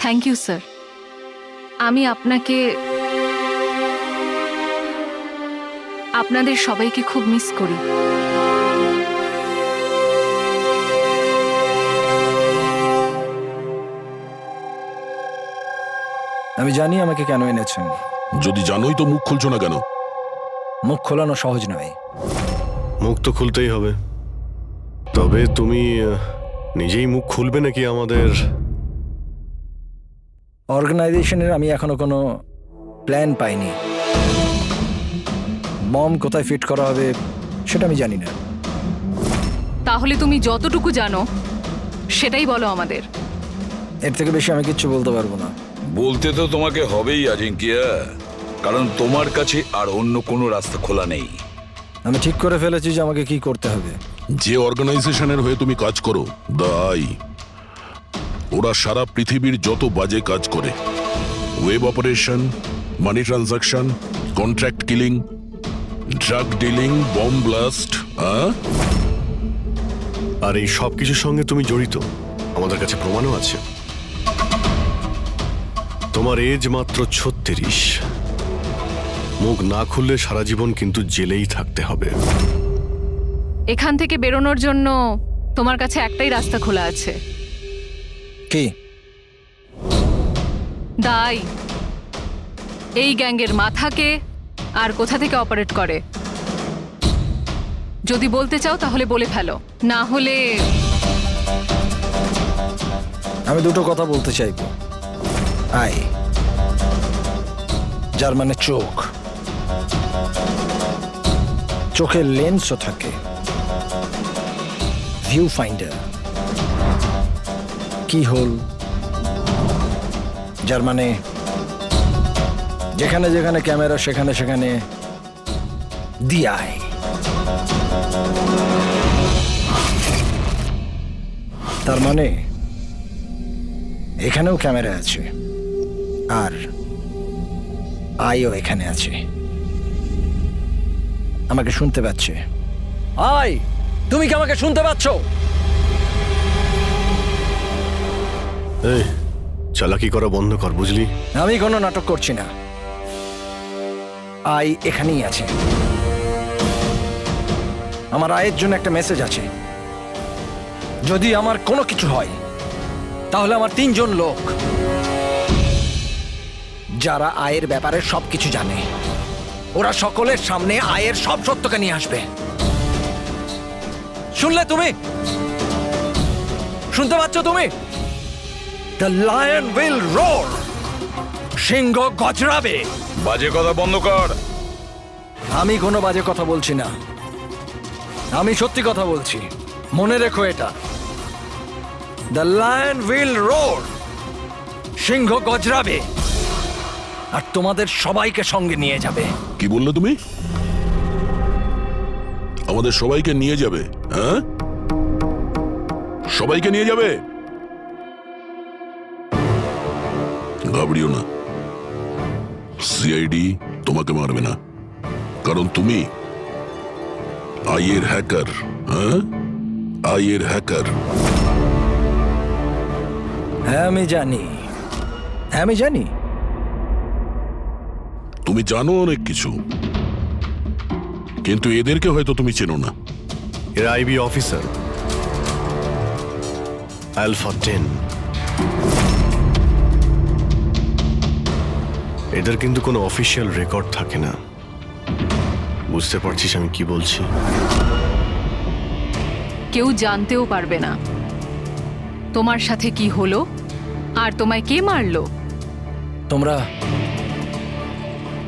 Thank you sir. আমি আপনাদের সবাইকে খুব মিস করি। আমি জানি আমাকে কেন এনেছেন। যদি জানোই তো মুখ খুলছো না কেন? মুখ খোলানো সহজ নয়। মুখ তো খুলতেই হবে, তবে তুমি নিজেই মুখ খুলবে নাকি আমাদের অর্গানাইজেশনের? আমি এখনো কোনো প্ল্যান পাইনি। বম কোথায় ফিট করা হবে সেটা আমি জানি না। তাহলে তুমি যতটুকু জানো সেটাই বলো আমাদের। এর থেকে বেশি আমি কিচ্ছু বলতে পারবো না। বলতে তো তোমাকে হবেই আজিঙ্কিয়া, কারণ তোমার কাছে আর অন্য কোনো রাস্তা খোলা নেই। আমি ঠিক করে ফেলেছি যে আমাকে কি করতে হবে। যে অর্গানাইজেশনের হয়ে তুমি কাজ করো, দ্য আই, ওরা সারা পৃথিবীর যত বাজে কাজ করে, web operation, money transaction, contract killing, drug dealing, bomb blast, আর এই সব কিছুর সঙ্গে তুমি জড়িত, আমাদের কাছে প্রমাণও আছে। তোমার এজ মাত্র 36। মুখ না খুললে সারা জীবন কিন্তু জেলেই থাকতে হবে। এখান থেকে বেরোনোর জন্য তোমার কাছে একটাই রাস্তা খোলা আছে। কি? দাই এই গ্যাংয়ের মাথাকে আর কোথা থেকে অপারেট করে? যদি বলতে চাও তাহলে বলে ফেলো, না হলে আমি দুটো কথা বলতে চাইবো। আই, যার মানে চোখ, চোখের লেন্সও থাকে, ভিউ ফাইন্ডার, কি হোল, যার মানে যেখানে যেখানে ক্যামেরা সেখানে সেখানে দি আই। তার মানে এখানেও ক্যামেরা আছে আর আইও এখানে আছে। আমাকে শুনতে পাচ্ছে? আই, তুমি কি আমাকে শুনতে পাচ্ছ? এই চালাকি করা বন্ধ কর, বুঝলি? আমি কোনো নাটক করছি না। আই এখানেই আছে। আমার আয়ের জন্য একটা মেসেজ আছে। যদি আমার কোনো কিছু হয় তাহলে আমার 3 জন লোক, যারা আয়ের ব্যাপারে সবকিছু জানে, ওরা সকলের সামনে আয়ের সব সত্যকে নিয়ে আসবে। শুনলে তুমি? শুনতে পাচ্ছ তুমি? The lion will roar. সিংহ গজরাবে। বাজে কথা বন্ধ কর। আমি কোনো বাজে কথা বলছি না, আমি সত্যি কথা বলছি। মনে রেখো এটা। The lion will roar. সিংহ গজরাবে আর তোমাদের সবাইকে সঙ্গে নিয়ে যাবে। কি বললে তুমি? আমাদের সবাইকে নিয়ে যাবে? হ্যাঁ, সবাইকে নিয়ে যাবে? ঘাবড়িও না, সিআইডি তোমাকে মারবে না, কারণ তুমি আইয়ের হ্যাকার। হ্যাঁ, আইয়ের হ্যাকার। হ্যাঁ আমি জানি, হ্যাঁ আমি জানি। তুমি জানো অনেক কিছু, কিন্তু এদেরকে হয়তো তুমি চেনো না। এরা আইবি অফিসার, আলফা 10। এদের কিন্তু কোনো অফিসিয়াল রেকর্ড থাকে না। বুঝতে পারছিস আমি কি বলছি? কেউ জানতেও পারবে না তোমার সাথে কি হলো আর তোমায় কে মারলো। তোমরা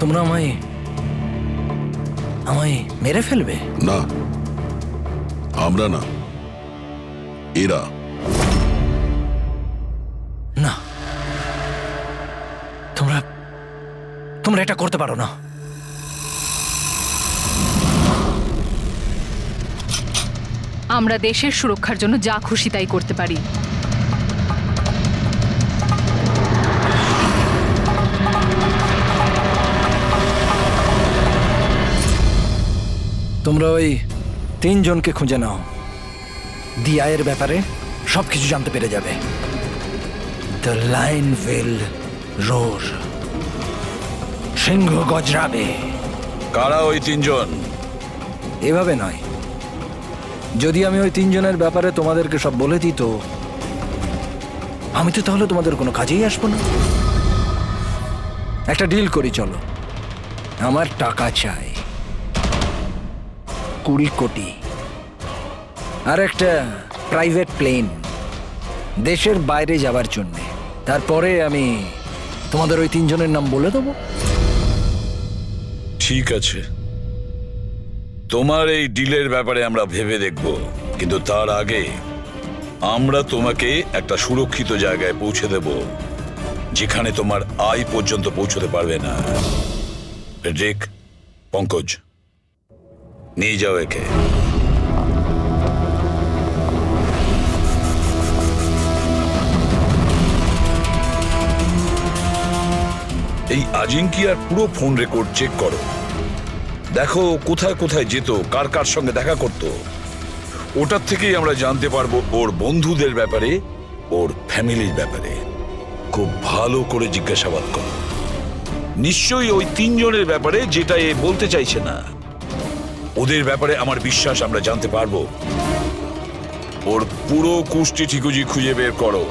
তোমরা আমায় আমায় মেরে ফেলবে? না, আমরা না, এরা। না, তোমরা তোমরা এটা করতে পারো না। আমরা দেশের সুরক্ষার জন্য যা খুশি তাই করতে পারি। তোমরা ওই 3 জনকে খুঁজে নাও। দিয়ায়ের ব্যাপারে সবকিছু জানতে পেরে যাবে। The lion will roar. সিংহ গজরাবে। কারা ওই তিনজন? এভাবে নয়, যদি আমি ওই তিনজনের ব্যাপারে তোমাদেরকে সব বলে দিই তো আমি তো তাহলে তোমাদের কোনো কাজেই আসবো না। একটা ডিল করি, চলো। আমার টাকা চাই 20 কোটি, আর একটা প্রাইভেট প্লেন দেশের বাইরে যাবার জন্য। তারপরে আমি তোমাদের ওই তিনজনের নাম বলে দেবো। ঠিক আছে, তোমার এই ডিলের ব্যাপারে আমরা ভেবে দেখব, কিন্তু তার আগে আমরা তোমাকে একটা সুরক্ষিত জায়গায় পৌঁছে দেব, যেখানে তোমার আয় পর্যন্ত পৌঁছতে পারবে না। রেক, পঙ্কজ, নিয়ে যাও একে। এই আজিঙ্কিয়ার পুরো ফোন রেকর্ড চেক করো, দেখো কোথায় কোথায় যেত, কার কার সঙ্গে দেখা করত। ওটার থেকেই আমরা জানতে পারবো ওর বন্ধুদের ব্যাপারে, ওর ফ্যামিলির ব্যাপারে। খুব ভালো করে জিজ্ঞাসাবাদ করো, নিশ্চয়ই ওই তিনজনের ব্যাপারে যেটা এ বলতে চাইছে না। ওদের ব্যাপারে আমার বিশ্বাস আমরা জানতে পারবো। ওর পুরো কুষ্টি ঠিকুজি খুঁজে বের করো।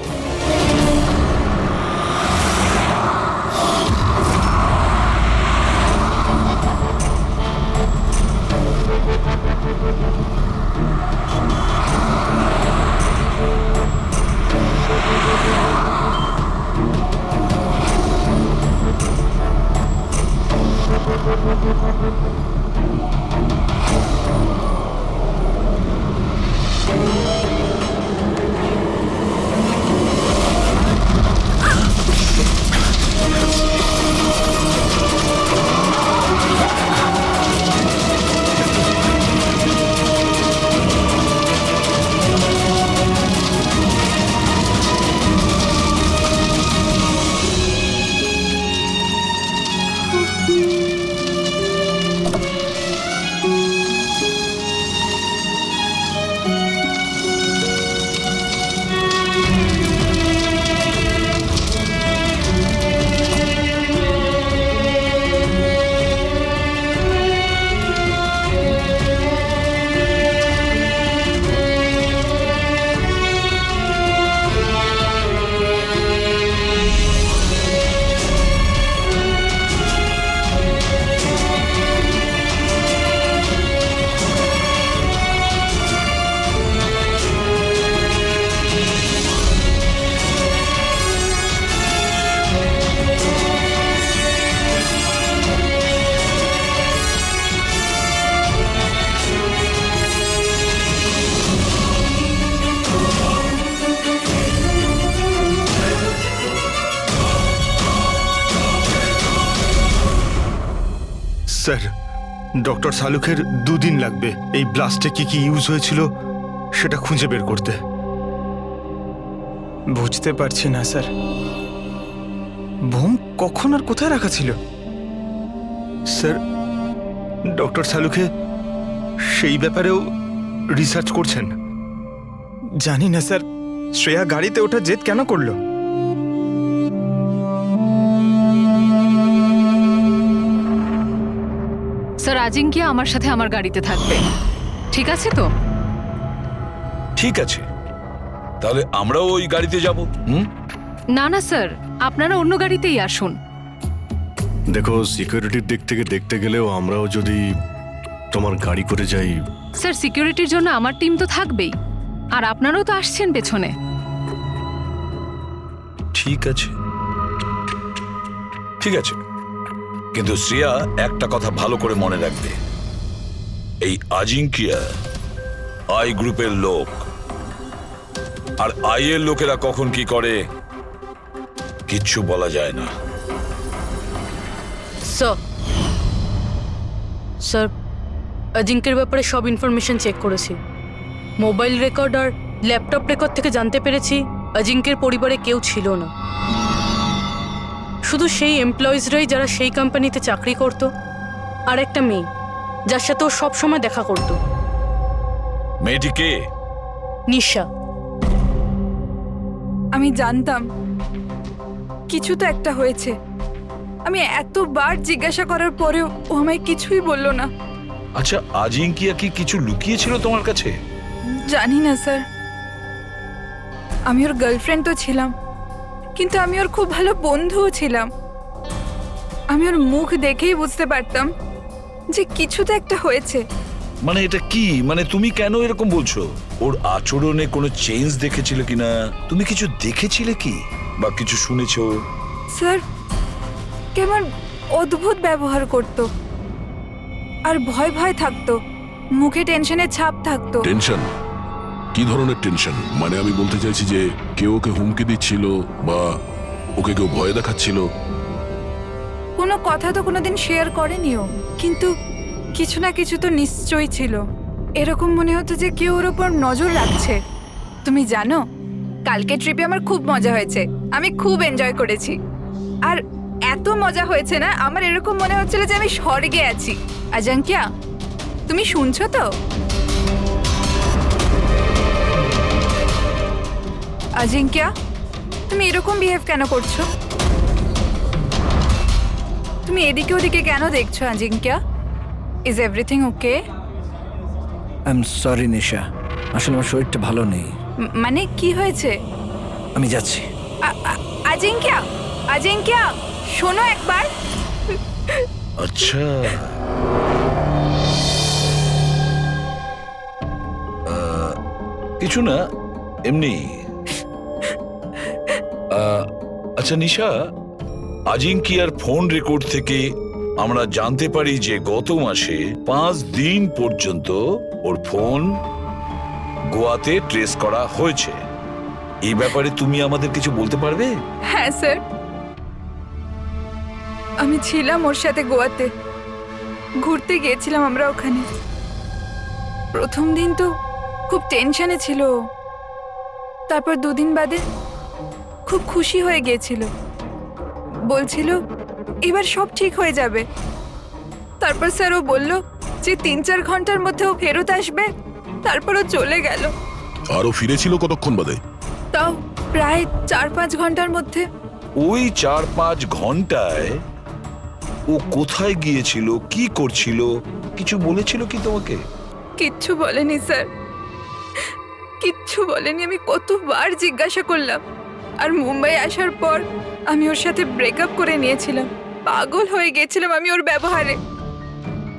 স্যার, ডক্টর সালুখের 2 দিন লাগবে এই ব্লাস্টে কি কি ইউজ হয়েছিল সেটা খুঁজে বের করতে। বুঝতে পারছি না স্যার, বোম কখন আর কোথায় রাখা ছিল? স্যার, ডক্টর সালুখে সেই ব্যাপারেও রিসার্চ করছেন। জানি না স্যার, শ্রেয়া গাড়িতে ওঠা জেদ কেন করলো? স্যার, আজিঙ্কিয়া আমার সাথে আমার গাড়িতে থাকবে, ঠিক আছে তো? ঠিক আছে, তাহলে আমরাও ওই গাড়িতে যাব। না না স্যার, আপনারা অন্য গাড়িতেই আসুন। দেখো, সিকিউরিটির দিক থেকে দেখতে গেলেও আমরাও যদি তোমার গাড়ি করে যাই। স্যার, সিকিউরিটির জন্য আমার টিম তো থাকবেই, আর আপনারাও তো আসছেন পেছনে। ঠিক আছে, ঠিক আছে, কিন্তু শ্রেয়া একটা কথা ভালো করে মনে রাখবে, এই আজিঙ্কিয়া আই গ্রুপের লোক, আর আই এর লোকেরা কখন কি করে কিচ্ছু বলা যায় না। স্যার, অজিঙ্কের ব্যাপারে সব ইনফরমেশন চেক করেছি। মোবাইল রেকর্ড আর ল্যাপটপ রেকর্ড থেকে জানতে পেরেছি অজিঙ্কের পরিবারে কেউ ছিল না, শুধু সেই এমপ্লয়িজরাই যারা সেই কোম্পানিতে চাকরি করত, আর একটা মেয়ে যার সাথে ও সবসময় দেখা করত। মেয়েটি কে? নিশা। আমি জানতাম কিছু তো একটা হয়েছে। আমি এতবার জিজ্ঞাসা করার পরেও ও আমায় কিছুই বলল না। আচ্ছা, আজিঙ্কিয়া কি কিছু লুকিয়েছিল তোমার কাছে? জানি না স্যার, আমি ওর গার্লফ্রেন্ড তো ছিলাম, কিন্তু আমি ওর খুব ভালো বন্ধুও ছিলাম। আমি ওর মুখ দেখেই বুঝতে পারতাম যে কিছু তো একটা হয়েছে। মানে এটা কি, মানে তুমি কেন এরকম বলছো? ওর আচরণে কোনো চেঞ্জ দেখেছিলে কিনা? তুমি কিছু দেখেছিলে কি, বা কিছু শুনেছো? স্যার, কেমন অদ্ভুত ব্যবহার করত, আর ভয় ভয় থাকতো, মুখে টেনশনের ছাপ থাকতো। টেনশন? কি ধরনের টেনশন? মানে আমি বলতে চাইছি যে কেউ ওকে হুমকি দিচ্ছিল বা ওকে কেউ ভয় দেখাচ্ছিল? কোনো কথা তো কোনোদিন শেয়ার করেনি ও, কিন্তু কিছু না কিছু তো নিশ্চয়ই ছিল। এরকম মনে হতো যে কেউ ওর ওপর নজর রাখছে। তুমি জানো, কালকে ট্রিপে আমার খুব মজা হয়েছে, আমি খুব এনজয় করেছি। আর এত মজা হয়েছে না, আমার এরকম মনে হচ্ছিল যে আমি স্বর্গে আছি। আজাঙ্কিয়া, তুমি শুনছো তো? আজিঙ্কিয়া, তুমি এরকম বিহেভ কেন করছো? তুমি এদিকে ওদিকে কেন দেখছো Ajinkya? Is everything okay? I am sorry Nisha, আসলে আমার শরীরটা ভালো নেই। মানে কি হয়েছে? আমি যাচ্ছি। আজিঙ্কিয়া, আজিঙ্কিয়া, শোনো একবার। আচ্ছা, কিছু না, এমনি। আচ্ছা নিশা, আজিঙ্কিয়ার ফোন রেকর্ড থেকে আমরা জানতে পারি যে গত মাসে 5 দিন পর্যন্ত ওর ফোন গোয়াতে ট্রেস করা হয়েছে। এই ব্যাপারে তুমি আমাদের কিছু বলতে পারবে? হ্যাঁ স্যার, আমি ছিলাম ওর সাথে গোয়াতে, ঘুরতে গিয়েছিলাম আমরা ওখানে। প্রথম দিন তো খুব টেনশনে ছিল ও। তারপর 2 দিন বাদে খুব খুশি হয়ে গিয়েছিল, বলছিল এবার সব ঠিক হয়ে যাবে। তারপর স্যার ও বলল যে 3-4 ঘন্টার মধ্যে ও ফেরত আসবে, তারপর ও চলে গেল। আরো ফিরেছিল কতক্ষণ বাদে? তাও প্রায় 4-5 ঘন্টার মধ্যে। ওই 4-5 ঘন্টায় ও কোথায় গিয়েছিল, কি করছিল, কিছু বলেছিল কি তোমাকে? কিচ্ছু বলেনি স্যার, কিচ্ছু বলেনি। আমি কতবার জিজ্ঞাসা করলাম। আর মুম্বাই আসার পর আমি ওর সাথে ব্রেকআপ করে নিয়েছিলাম। পাগল হয়ে গেছিলাম আমি ওর ব্যবহারে,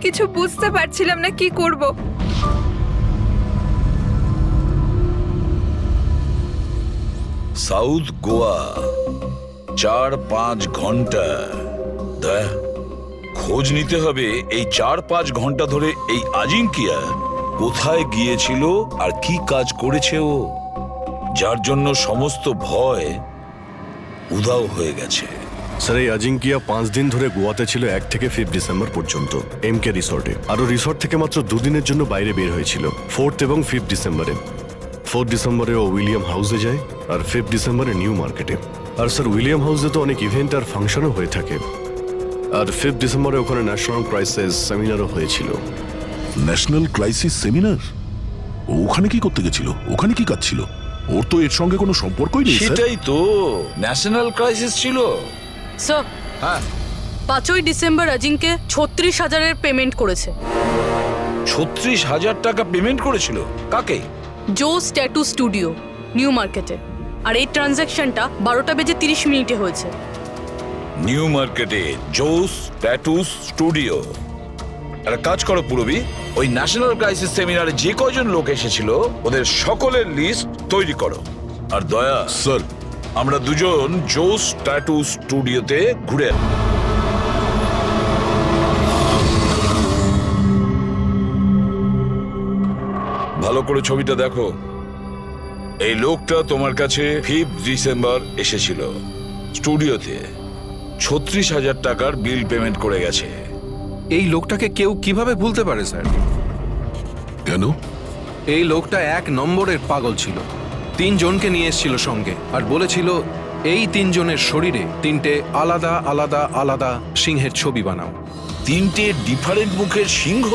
কিছু বুঝতে পারছিলাম না কি করব। সাউথ গোয়া 4-5 ঘন্টা, খোঁজ নিতে হবে এই 4-5 ঘন্টা ধরে এই আজিঙ্কিয়া কোথায় গিয়েছিল আর কি কাজ করেছে ও, যার জন্য সমস্ত ভয় উধাও হয়ে গেছে। স্যার, এই আজিঙ্কিয়া 5 দিন ধরে গোয়াতে ছিল, 1 থেকে 5 ডিসেম্বর পর্যন্ত এমকে রিসর্টে। আর ও রিসর্ট থেকে মাত্র 2 দিনের জন্য বাইরে বের হয়েছিল, 4th এবং 5th ডিসেম্বরে। 4th ডিসেম্বরে ও উইলিয়াম হাউসে যায়, আর 5th ডিসেম্বরে নিউ মার্কেটে। আর স্যার, উইলিয়াম হাউসে তো অনেক ইভেন্ট আর ফাংশনও হয়ে থাকে। আর 5th ডিসেম্বরে ওখানে ন্যাশনাল ক্রাইসিস সেমিনারও হয়েছিল। National crisis seminar? ওখানে কি করতে গেছিল? ওখানে কি কাজ ছিল? ওর তো এর সঙ্গে কোনো সম্পর্কই নেই। সেটাই তো, ন্যাশনাল ক্রাইসিস ছিল। স্যার, হ্যাঁ, 5ই ডিসেম্বর আজিঙ্কে 36,000-এর পেমেন্ট করেছে। 36,000 টাকা পেমেন্ট করেছিল? কাকে? জোস ট্যাটু স্টুডিও, নিউ মার্কেটে। আর এই ট্রানজ্যাকশনটা 12টা বেজে 30 মিনিটে হয়েছে। নিউ মার্কেটে জোস ট্যাটু স্টুডিও। একটা কাজ করো পুরবি, ওই ন্যাশনাল ক্রাইসিস সেমিনারে যে কয়জন লোক এসেছিল ওদের সকলের লিস্ট তৈরি করো। আর দয়া স্যার, আমরা দুজন জোস ট্যাটু স্টুডিওতে ঘুরে আসি। ভালো করে ছবিটা দেখো। এই লোকটা তোমার কাছে 5th ডিসেম্বর এসেছিল স্টুডিওতে, 36,000 টাকার বিল পেমেন্ট করে গেছে। এই লোকটাকে কেউ কিভাবে ভুলতে পারে স্যার? কেন? এই লোকটা 1 নম্বরের পাগল ছিল। 3 জনকে নিয়ে এসেছিল সঙ্গে, আর বলেছিল এই 3 জনের শরীরে 3টে আলাদা আলাদা আলাদা সিংহের ছবি বানাও। 3টে ডিফারেন্ট মুখের সিংহ?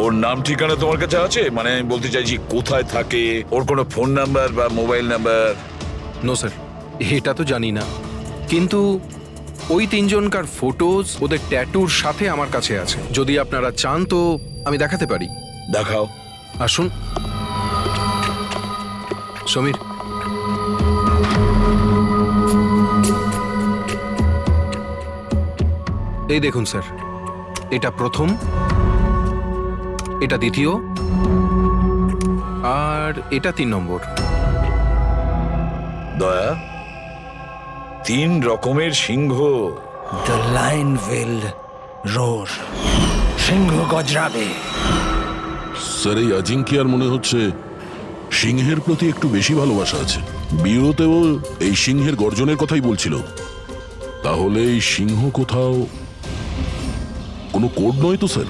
ওর নাম ঠিকানা তোমার কাছে আছে? মানে আমি বলতে চাইছি কোথায় থাকে, ওর কোনো ফোন নাম্বার বা মোবাইল নাম্বার? নো স্যার, এটা তো জানি না, কিন্তু ওই তিনজনকার ফটোজ ওদের ট্যাটুর সাথে আমার কাছে আছে। যদি আপনারা চান তো আমি দেখাতে পারি। দেখাও। আসুন সমীর। এই দেখুন স্যার, এটা প্রথম, এটা দ্বিতীয়, আর এটা 3 নম্বর। দয়া, 3 রকমের সিংহ। The lion will roar. সিংহ গজরাবে। স্যার, এই আজিঙ্কিয়ার মনে হচ্ছে সিংহের প্রতি একটু বেশি ভালোবাসা আছে। বিরতেও এই সিংহের গর্জনের কথাই বলছিল। তাহলে এই সিংহ কোথাও কোনো কোড নয় তো স্যার?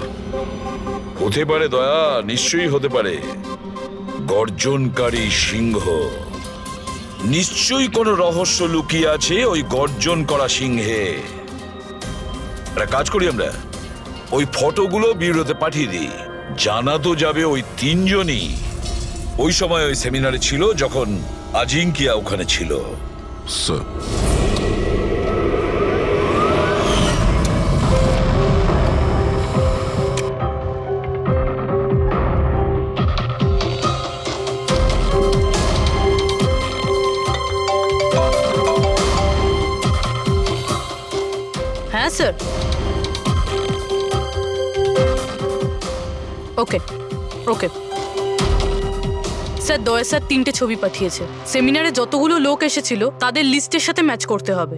হতে পারে দয়া, নিশ্চয়ই হতে পারে। গর্জনকারী সিংহ, নিশ্চয়ই কোনো রহস্য লুকিয়ে আছে ওই গর্জন করা সিংহে। একটা কাজ করি, আমরা ওই ফটোগুলো ব্যুরোতে পাঠিয়ে দিই। জানা তো যাবে ওই 3 জনই ওই সময় ওই সেমিনারে ছিল যখন আজিঙ্কিয়া ওখানে ছিল। স্যার, হ্যাঁ স্যার। ওকে ওকে স্যার, দয়া স্যার 3টে ছবি পাঠিয়েছে। সেমিনারে যতগুলো লোক এসেছিল তাদের লিস্টের সাথে ম্যাচ করতে হবে।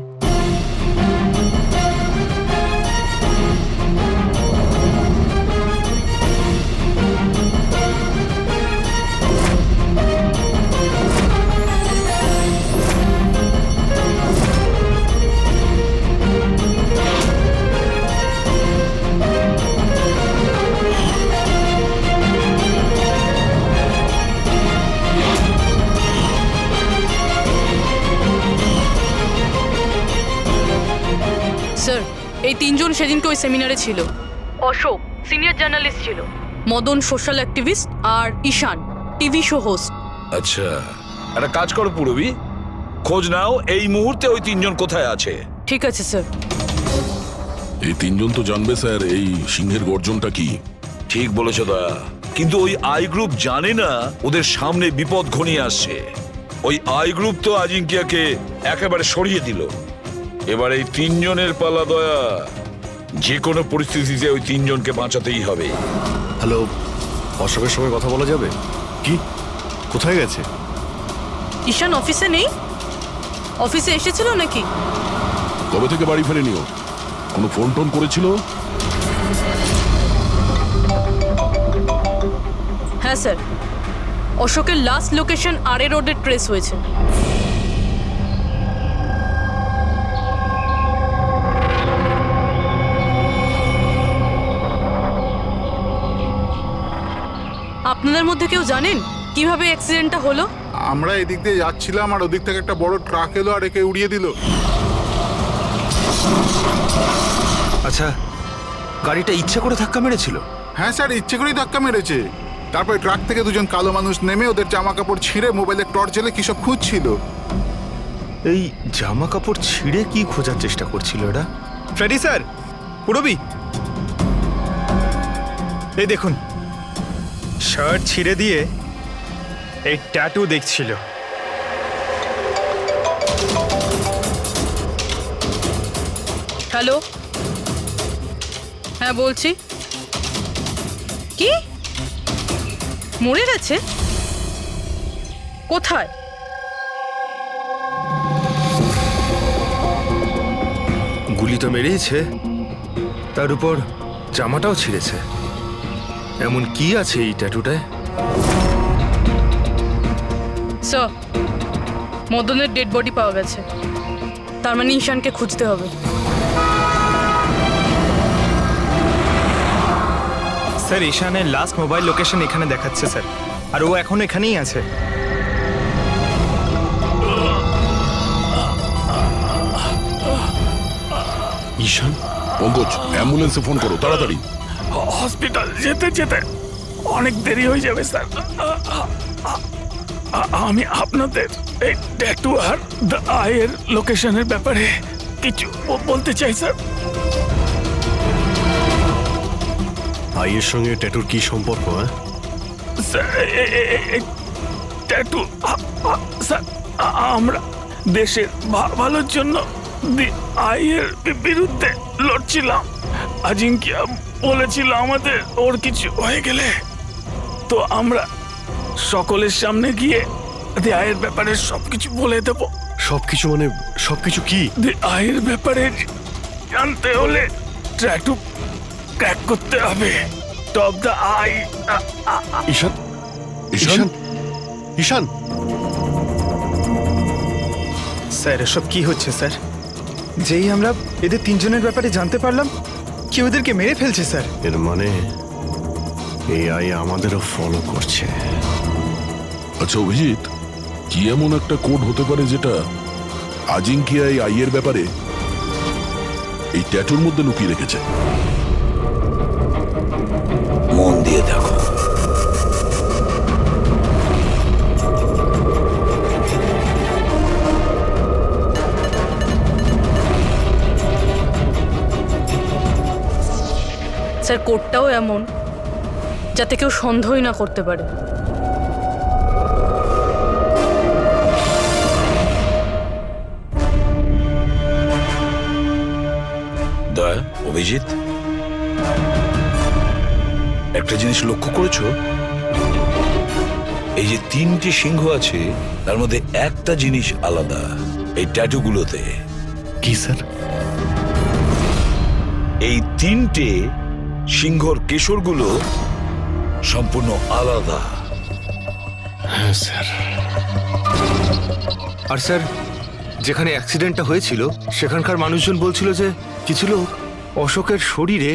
স্যার, এই 3 জন সেদিনকে ওই সেমিনারে ছিল। অশোক সিনিয়র জার্নালিস্ট ছিল, মদন সোশ্যাল অ্যাক্টিভিস্ট, আর ঈশান টিভি শো হোস্ট। আচ্ছা, একটা কাজ করো পুরবি, খোঁজ নাও এই মুহূর্তে ওই 3 জন কোথায় আছে। ঠিক আছে স্যার। এই 3 জন তো জানবে স্যার এই সিংহের গর্জনটা কি। ঠিক বলেছো দয়া, কিন্তু ওই আই গ্রুপ জানে না ওদের সামনে বিপদ ঘনিয়ে আসছে। ওই আই গ্রুপ তো আজিঙ্কিয়াকে একেবারে সরিয়ে দিল। এবার এই 3 জনের পালা দয়া। যে কোনো পরিস্থিতিতে ওই 3 জনকে বাঁচাতেই হবে। হ্যালো, অশোকের সঙ্গে কথা বলা যাবে? কি, কোথায় গেছে? ঈশান অফিসে নেই? অফিসে এসেছিল নাকি? কবে থেকে বাড়ি ফেরেনিও? কোনো ফোন টোন করেছিল? হ্যাঁ স্যার, অশোকের লাস্ট লোকেশন আরে রোডে ট্রেস হয়েছে। আপনাদের মধ্যে কেউ জানেন কিভাবে অ্যাক্সিডেন্টটা হলো? আমরা এদিক দিয়ে যাচ্ছিলাম আর ওদিক থেকে একটা বড় ট্রাক এলো আর একে উড়িয়ে দিল। আচ্ছা, গাড়িটা ইচ্ছে করে ধাক্কা মেরেছিল? হ্যাঁ স্যার, ইচ্ছে করেই ধাক্কা মেরেছে। তারপরে ট্রাক থেকে 2 জন কালো মানুষ নেমে ওদের জামা কাপড় ছিঁড়ে মোবাইলের টর্চ জ্বেলে কি সব খুঁজছিল। এই জামা কাপড় ছিঁড়ে কি খোঁজার চেষ্টা করছিল এরা? ফ্রেডি স্যার, পুরবি, এই দেখুন, শার্ট ছিঁড়ে দিয়ে এই ট্যাটু দেখছিল। হ্যালো, হ্যাঁ বলছি। কি মরে গেছে? কোথায়? গুলি তো মেরেইছে, তার উপর জামাটাও ছিঁড়েছে। এমন কি আছে এই ট্যাটুটায়? স্যার, মদনের ডেড বডি পাওয়া গেছে। তার মানে ঈশানকে খুঁজতে হবে। স্যার, ঈশানের লাস্ট মোবাইল লোকেশন এখানে দেখাচ্ছে স্যার, আর ও এখন এখানেই আছে। ঈশান, পঙ্কজ, অ্যাম্বুলেন্সে ফোন করো তাড়াতাড়ি। হসপিটাল যেতে যেতে অনেক দেরি হয়ে যাবে স্যার। আমি আপনাদের এই ট্যাটু আর দ্য আইয়ের লোকেশনের ব্যাপারে কিছু বলতে চাই স্যার। আইয়ের সঙ্গে ট্যাটুর কি সম্পর্ক? হ্যাঁ স্যার এই ট্যাটু স্যার আমরা দেশের ভালোর জন্য দি আইয়ের বিরুদ্ধে লড়ছিলাম। আজিঙ্কিয়া বলেছিল আমাদের ওর কিছু হয়ে গেলে তো আমরা সকলের সামনে গিয়ে দি আয়ের ব্যাপারে সবকিছু বলে দেব। সবকিছু মানে সবকিছু কি? দি আয়ের ব্যাপারে জানতে হলে ট্যাটু ক্র্যাক করতে হবে। Top the eye. Ishan Ishan Ishan sir এসব কি হচ্ছে স্যার? যেই আমরা এদের তিনজনের ব্যাপারে জানতে পারলাম কেউ এদেরকে মেরে ফেলছে স্যার। এর মানে এই আই আমাদেরও ফলো করছে। আচ্ছা অভিজিৎ, কি এমন একটা কোড হতে পারে যেটা আজিঙ্কিয়া এই আইয়ের ব্যাপারে এই ট্যাটুর মধ্যে লুকিয়ে রেখেছে? মন দিয়ে দেখো। স্যার কোডটাও এমন যাতে কেউ সন্দেহই না করতে পারে। দয়া, অভিজিৎ, একটা জিনিস লক্ষ্য করেছো? এই যে তিনটি সিংহ আছে তার মধ্যে একটা জিনিস আলাদা এই ট্যাটুগুলোতে। কি স্যার? এই তিনটে সিংহর কেশরগুলো সম্পূর্ণ আলাদা। হ্যাঁ স্যার। আর স্যার যেখানে অ্যাক্সিডেন্টটা হয়েছিল সেখানকার মানুষজন বলছিল যে কিছু লোক অশোকের শরীরে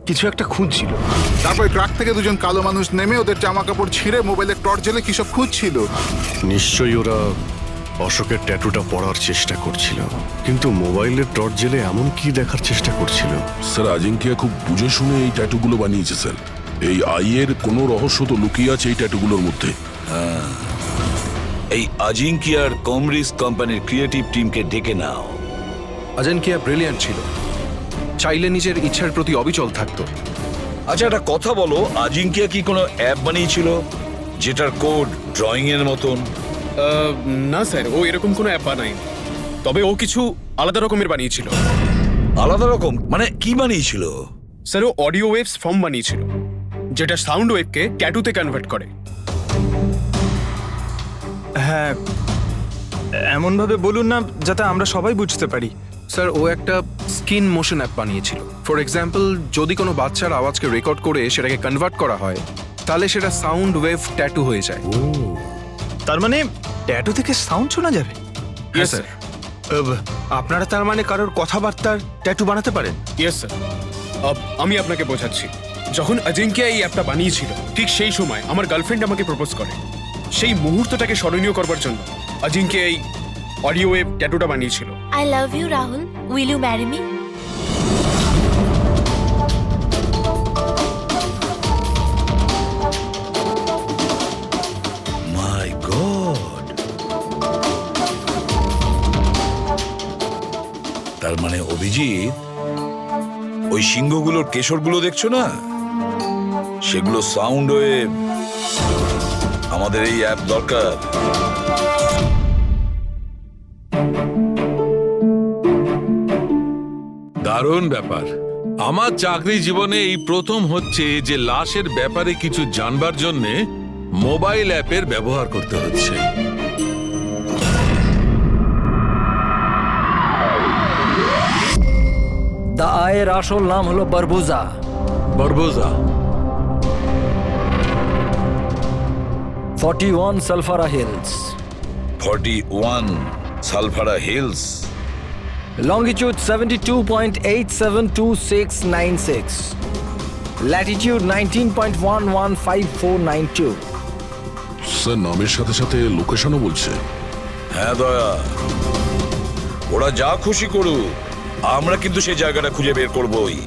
কিছু একটা খুঁজছিল। তারপর ট্রাক থেকে দুজন কালো মানুষ নেমে ওদের জামা কাপড় ছিঁড়ে মোবাইলের টর্চ জ্বেলে কি সব খুঁজছিল। নিশ্চয়ই ওরা অশোকের ট্যাটুটা পড়ার চেষ্টা করছিল, কিন্তু মোবাইলের টর্চ জেলে এমন কি দেখার চেষ্টা করছিল? স্যার আজিঙ্কিয়া খুব বুঝে শুনে এই ট্যাটুগুলো বানিয়েছে স্যার। এই আইয়ের কোনো রহস্য তো লুকিয়ে আছে এই ট্যাটুগুলোর মধ্যে। এই আজিঙ্কিয়ার কমরিস কোম্পানির ক্রিয়েটিভ টিমকে ডেকে নাও। আজিঙ্কিয়া ব্রিলিয়ান্ট ছিল, চাইলে নিজের ইচ্ছার প্রতি অবিচল থাকতো। আচ্ছা একটা কথা বলো, আজিঙ্কিয়া কি কোনো অ্যাপ বানিয়েছিল যেটার কোড ড্রয়িং এর মতন? না স্যার, ও এরকম কোনো অ্যাপ বানায়নি, তবে ও কিছু আলাদা রকমের বানিয়েছিল। আলাদা রকম মানে কি বানিয়েছিল? স্যার ও অডিও ওয়েভস ফর্ম বানিয়েছিল যেটা সাউন্ড ওয়েভকে ট্যাটুতে কনভার্ট করে। হ্যাঁ, এমনভাবে বলুন না যাতে আমরা সবাই বুঝতে পারি। স্যার ও একটা স্কিন মোশন অ্যাপ বানিয়েছিল। ফর এক্সাম্পল, যদি কোনো বাচ্চার আওয়াজকে রেকর্ড করে সেটাকে কনভার্ট করা হয় তাহলে সেটা সাউন্ড ওয়েভ ট্যাটু হয়ে যায়। তার মানে ট্যাটু থেকে সাউন্ড শোনা যাবে? Yes sir. আপনারা তার মানে কারোর কথাবার্তার ট্যাটু বানাতে পারেন? Yes sir. আমি আপনাকে বোঝাচ্ছি। যখন আজিঙ্কিয়া এই অ্যাপটা বানিয়েছিল ঠিক সেই সময় আমার গার্লফ্রেন্ড আমাকে প্রপোজ করে। সেই মুহূর্তটাকে স্মরণীয় করবার জন্য আজিঙ্কিয়া এই অডিও ওয়েভ ট্যাটুটা বানিয়েছিল। I love you, Rahul. Will you marry me? My god! তার মানে অভিজিৎ, ওই সিংহগুলোর কেশরগুলো দেখছো না, সেগুলো সাউন্ড ওয়েভ। আমাদের এই অ্যাপ দরকার। দারুণ ব্যাপার। আমার চাকরি জীবনে এই প্রথম হচ্ছে যে লাশের ব্যাপারে কিছু জানবার জন্যে মোবাইল অ্যাপের ব্যবহার করতে হচ্ছে। দ্য আয়ের আসল নাম হলো বারবুজা। বারবোজা। 41 সালফারা হিলস। 41 সালফারা হিলস। Longitude 72.872696. Latitude 19.115492. স্যার নামের সাথে সাথে লোকেশনও বলছে। হ্যাঁ দয়া, ওরা যা খুশি করুক, আমরা কিন্তু সেই জায়গাটা খুঁজে বের করবই।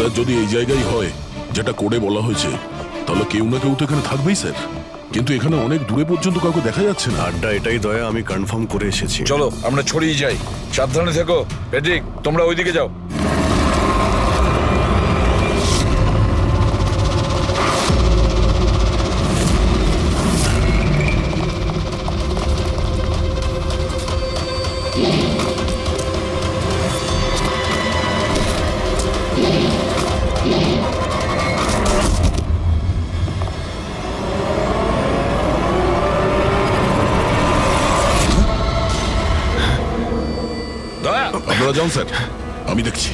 স্যার যদি এই জায়গায় হয় যেটা কোডে বলা হয়েছে তাহলে কেউ না কেউ তো এখানে থাকবেই স্যার, কিন্তু এখানে অনেক দূরে পর্যন্ত কাউকে দেখা যাচ্ছে না। আড্ডা এটাই দয়া, আমি কনফার্ম করে এসেছি। চলো আমরা ছড়িয়ে যাই, সাবধানে থেকো। পেট্রিক তোমরা ওইদিকে যাও। দয়া, আপনারা যান স্যার, আমি দেখছি।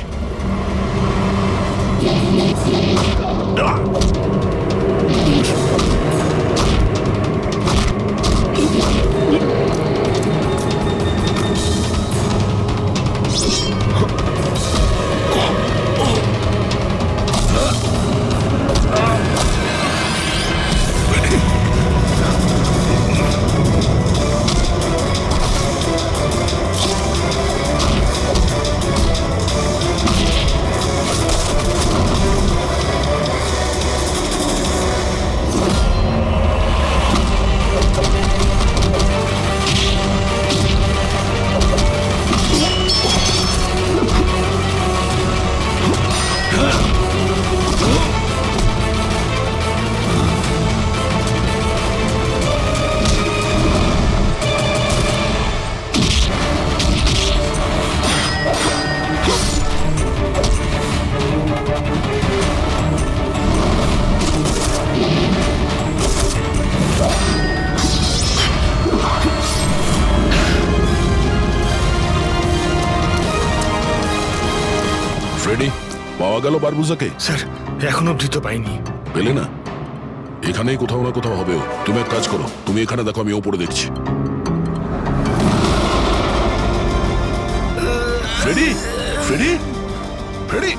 ফ্রেডি, পাওয়া গেল বারবুজাকে? স্যার এখন অবধি তো পাইনি। পেলে না? এখানেই কোথাও না কোথাও হবে ও। তুমি এক কাজ করো, তুমি এখানে দেখো, আমি ওপরে দেখছি। Freddie, Freddie, Freddie,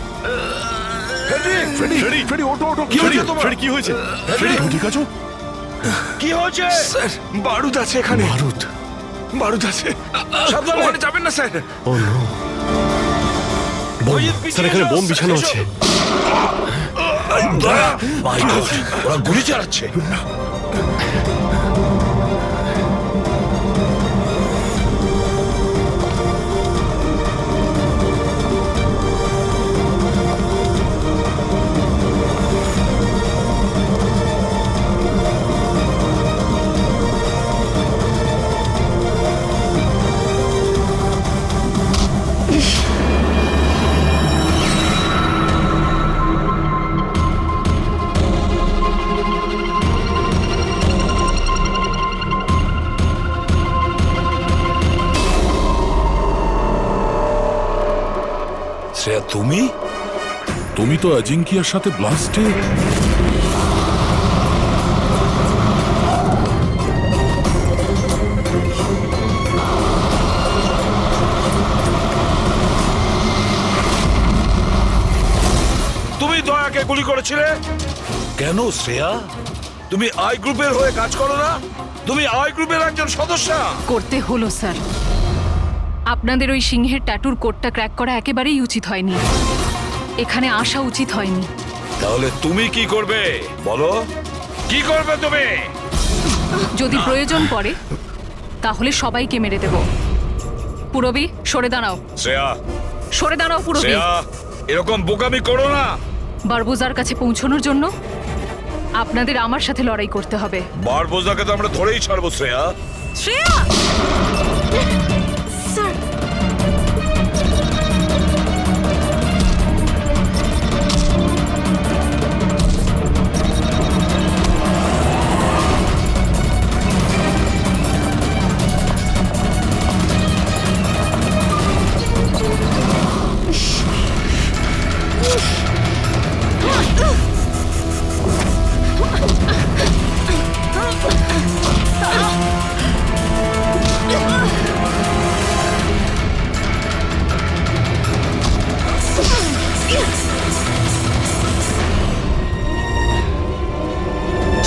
Freddie, Freddie, Freddie, ওঠো, ওঠো। কি হয়েছে তোমার? ফ্রেডি, কি হয়েছে? ফ্রেডি, তুমি ঠিক আছো? কি হয়েছে? স্যার বারুদ আছে এখানে। বারুদ? বারুদ আছে, সাবধানে। ওখানে যাবেন না স্যার। ও নো, স্যার এখানে বোম বিছানো আছে। দয়া, মাই গড, ওরা গুলি চালাচ্ছে। শ্রেয়া, তুমি? তুমি তো অজিঙ্কিয়ার সাথে ব্লাস্টে। তুমি দয়াকে গুলি করেছিলে কেন শ্রেয়া? তুমি আই গ্রুপের হয়ে কাজ করো না? তুমি আই গ্রুপের একজন সদস্য। করতে হলো স্যার। আপনাদের ওই সিংহের ট্যাটুর কোডটা ক্র্যাক করা একেবারেই উচিত হয়নি, এখানে আসা উচিত হয়নি। তাহলে তুমি কি করবে বলো? কি করবে তুমি? যদি প্রয়োজন পড়ে তাহলে সবাইকে মেরে দেব। পুরবি, সরে দাঁড়াও। শ্রেয়া, সরে দাঁড়াও পুরবি। শ্রেয়া, এরকম বোকামি করো না। বারবুজার কাছে পৌঁছানোর জন্য আপনাদের আমার সাথে লড়াই করতে হবে। বারবোজাকে তো আমরা ধরেই ছাড়বো শ্রেয়া। শ্রেয়া! স্যার,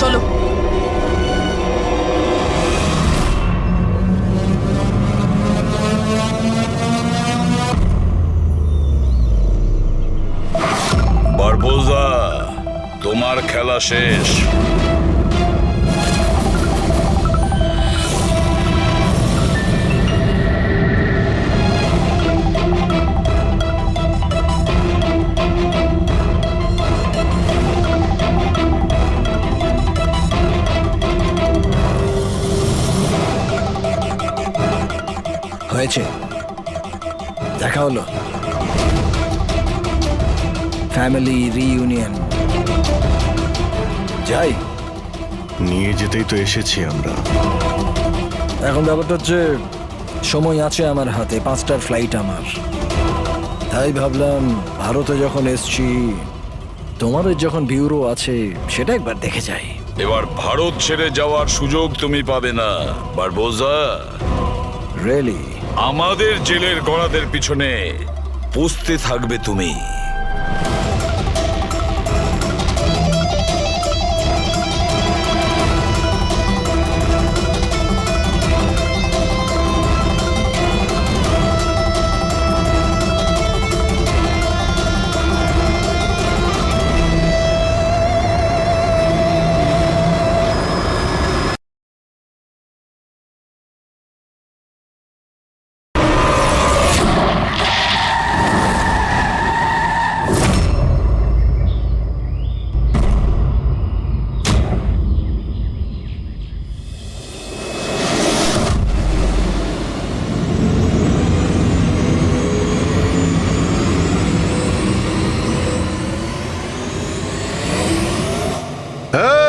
চলো। বারবোজা, তোমার খেলা শেষ। হয়েছে, দেখা হলো, ফ্যামিলি রিইউনিয়ন। যাই, নিয়ে যেতেই তো এসেছি আমরা। এখন ব্যাপারটা হচ্ছে সময় আছে আমার হাতে, 5টার ফ্লাইট আমার। তাই ভাবলাম ভারতে যখন এসছি, তোমাদের যখন ব্যুরো আছে সেটা একবার দেখে যাই। এবার ভারত ছেড়ে যাওয়ার সুযোগ তুমি পাবে না বারবোজা। রিয়েলি? আমাদের জেলের গড়াদের পিছনে পুষতে থাকবে তুমি।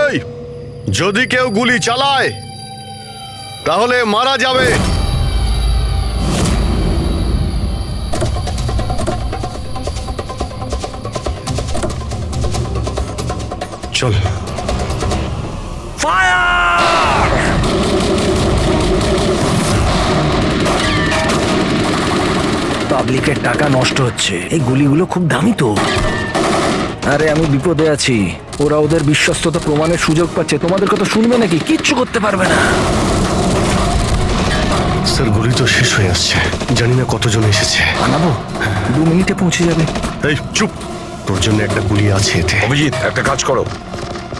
এই, যদি কেউ গুলি চালায় তাহলে মারা যাবে। চল। পাবলিকের টাকা নষ্ট হচ্ছে, এই গুলিগুলো খুব দামি তো। আরে আমি বিপদে আছি, ওরা ওদের বিশ্বস্ততা প্রমাণের সুযোগ পাচ্ছে। তোমাদের কথা শুনবে নাকি? কিচ্ছু করতে পারবে না। স্যার, গুলি তো শেষ হয়ে আসছে, জানি না কতজন এসেছে। আনাবো, 2 মিনিটে পৌঁছে যাবে। এই চুপ, তোর জন্য একটা গুলি আছে এতে। অভিজিৎ, একটা কাজ করো,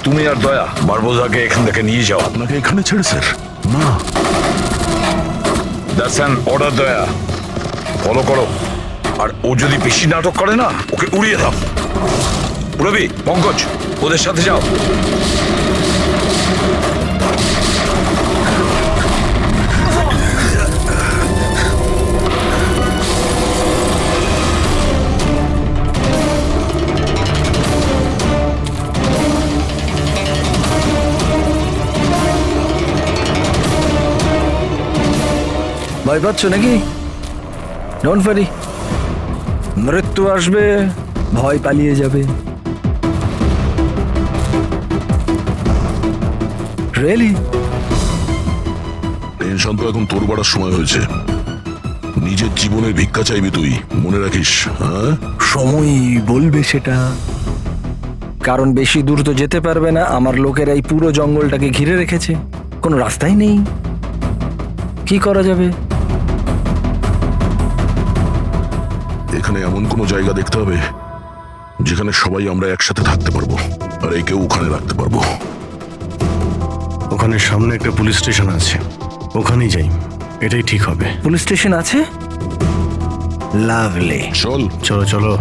তুমি আর দয়া বারবোজাকে এখান থেকে নিয়ে যাও। আপনাকে এখানে ছেড়ে স্যার? না, দ্যাটস অ্যান অর্ডার দয়া। ফলো করো, আর ও যদি বেশি নাটক করে না, ওকে উড়িয়ে দাও। রবি, পঙ্কজ, ওদের সাথে যাও। ভয় পাচ্ছ নাকি? ডোন্ট ওয়ারি, মৃত্যু আসবে, ভয় পালিয়ে যাবে। রিয়েলি? টেনশন তো এখন তোর বাড়ার সময় হয়েছে। নিজের জীবনের ভিক্ষা চাইবি তুই, মনে রাখিস। হ্যাঁ, সময় বলবে সেটা, কারণ বেশি দূর তো যেতে পারবে না। আমার লোকেরা এই পুরো জঙ্গলটাকে ঘিরে রেখেছে, কোনো রাস্তাই নেই। কি করা যাবে? এখানে এমন কোনো জায়গা দেখতে হবে যেখানে সবাই আমরা একসাথে থাকতে পারবো, আর একেও ওখানে রাখতে পারবো। ওখানে সামনে একটা পুলিশ স্টেশন আছে, ওখানেই যাই, এটাই ঠিক হবে। পুলিশ স্টেশন আছে? লাভলি, চল। চলো চলো।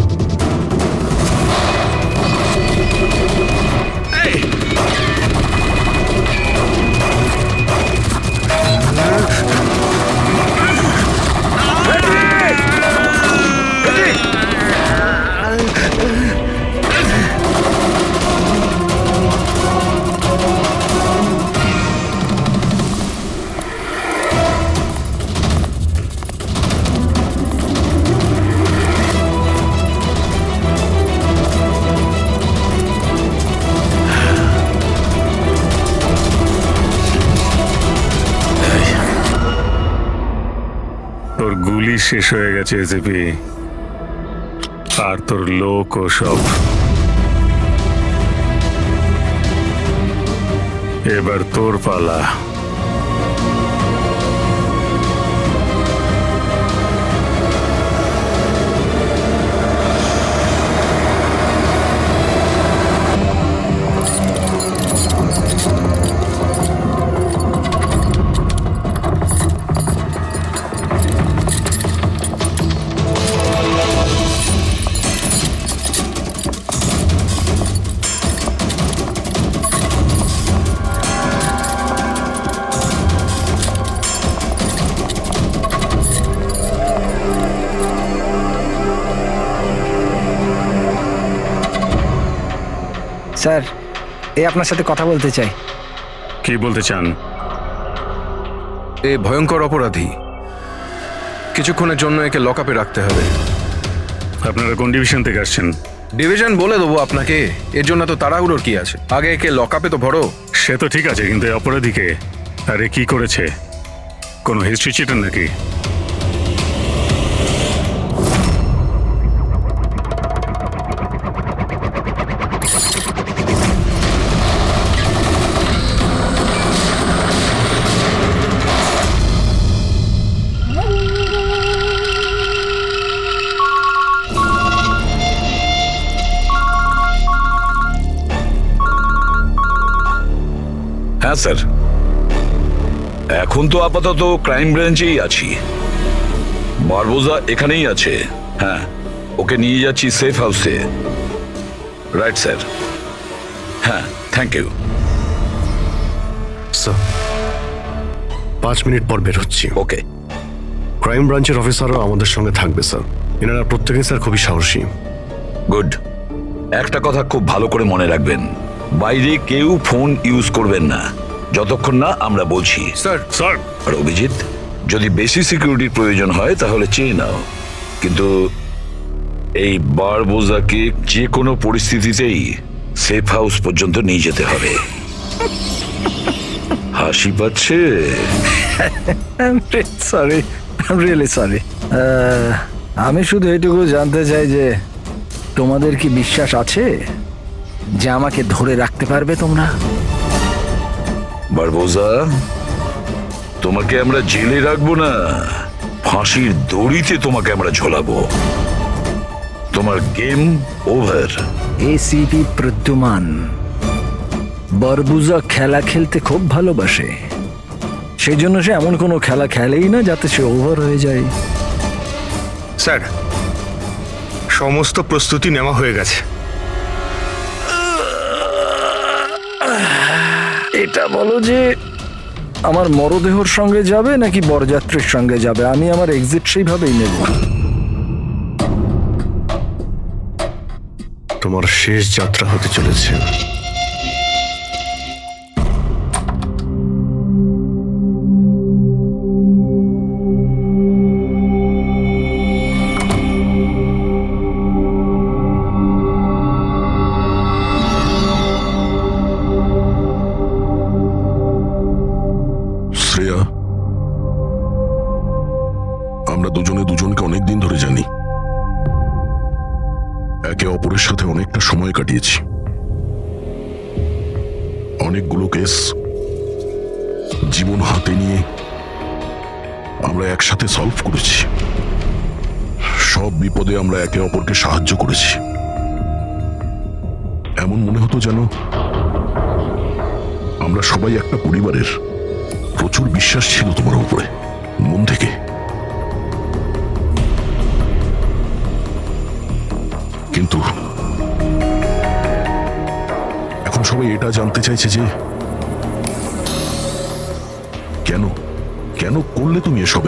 তোর গুলি শেষ হয়ে গেছে এসিপি, আর তোর লোক ও সব। এবার তোর পালা। স্যার এ আপনার সাথে কথা বলতে চাই। কি বলতে চান? এ ভয়ঙ্কর অপরাধী, কিছুক্ষণের জন্য একে লকআপে রাখতে হবে। আপনারা কোন ডিভিশন থেকে আসছেন? ডিভিশন বলে দেবো আপনাকে, এর জন্য তো তাড়াহুড়োর কি আছে? আগে একে লকআপে তো ভরো। সে তো ঠিক আছে, কিন্তু এই অপরাধীকে আরে কি করেছে? কোনো হিস্ট্রি চিটার নাকি? হ্যাঁ স্যার, এখন তো আপাতত ক্রাইম ব্রাঞ্চেই আছি। বারবোজা এখানেই আছে। হ্যাঁ, ওকে নিয়ে যাচ্ছি সেফ হাউসে। Right sir. হ্যাঁ, থ্যাংক ইউ স্যার। 5 মিনিট পর বের হচ্ছি। ওকে। ক্রাইম ব্রাঞ্চের অফিসারও আমাদের সঙ্গে থাকবে স্যার। এনারা প্রত্যেকেই স্যার খুবই সাহসী। গুড। একটা কথা খুব ভালো করে মনে রাখবেন, বাইরে কেউ ফোন ইউজ করবেন না যতক্ষণ না আমরা বলছি। স্যার। স্যার। আর অভিজিৎ, যদি বেশি সিকিউরিটির প্রয়োজন হয় তাহলে চেয়ে নাও, কিন্তু এই বারবোজাকে যে কোনো পরিস্থিতিতেই সেফ হাউস পর্যন্ত নিয়ে যেতে হবে। হাসি পাচ্ছে? Sorry, really sorry. আমি শুধু এইটুকু জানতে চাই যে তোমাদের কি বিশ্বাস আছে যে আমাকে ধরে রাখতে পারবে তোমরা? বারবোজা, তোমাকে আমরা জেলে রাখবো না, ফাঁসির দড়িতে তোমাকে আমরা ঝোলাবো। তোমার গেম ওভার। এসিপি প্রদ্যুমান বারবোজা খেলা খেলতে খুব ভালোবাসে, সেই জন্য সে এমন কোনো খেলা খেলেই না যাতে সে ওভার হয়ে যায়। স্যার, সমস্ত প্রস্তুতি নেওয়া হয়ে গেছে। এটা বলো যে আমার মরদেহর সঙ্গে যাবে নাকি বরযাত্রীর সঙ্গে যাবে? আমি আমার এক্সিট সেইভাবেই নেব। তোমার শেষ যাত্রা হতে চলেছে। শ্রেয়া, আমরা দুজনে দুজনকে অনেকদিন ধরে জানি, একে অপরের সাথে অনেকটা সময় কাটিয়েছি, অনেকগুলো কেস জীবন হাতে নিয়ে আমরা একসাথে সলভ করেছি। সব বিপদে আমরা একে অপরকে সাহায্য করেছি। এমন মনে হতো যেন আমরা সবাই একটা পরিবারের। প্রচুর বিশ্বাস ছিল তোমার উপরে, মন থেকে। কিন্তু এখন সবাই এটা জানতে চাইছে যে কেন কেন করলে তুমি এসব?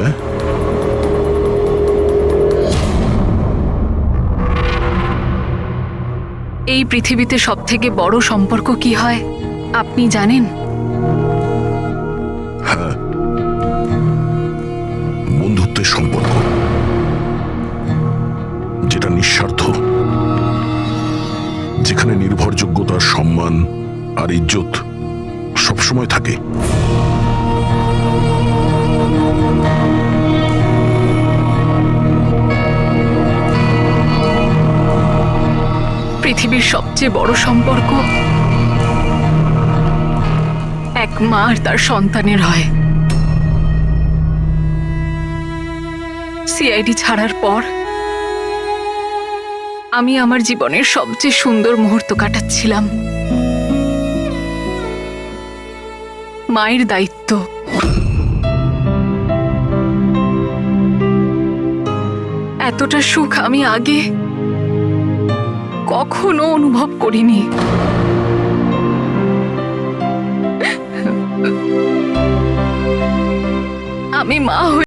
এই পৃথিবীতে সবথেকে বড় সম্পর্ক কি হয় আপনি জানেন? হ্যাঁ, বন্ধুত্বের সম্পর্ক, যেটা নিঃস্বার্থ, যেখানে নির্ভরযোগ্যতা, সম্মান আর ইজ্জত সবসময় থাকে। পৃথিবীর সবচেয়ে বড় সম্পর্ক এক মা আর তার সন্তানের হয়। সিআইডি ছাড়ার পর আমি আমার জীবনের সবচেয়ে সুন্দর মুহূর্ত কাটাচ্ছিলাম। মায়ের দায়িত্ব, এতটা সুখ আমি আগে কখনো অনুভব করিনি। আমি মা হয়ে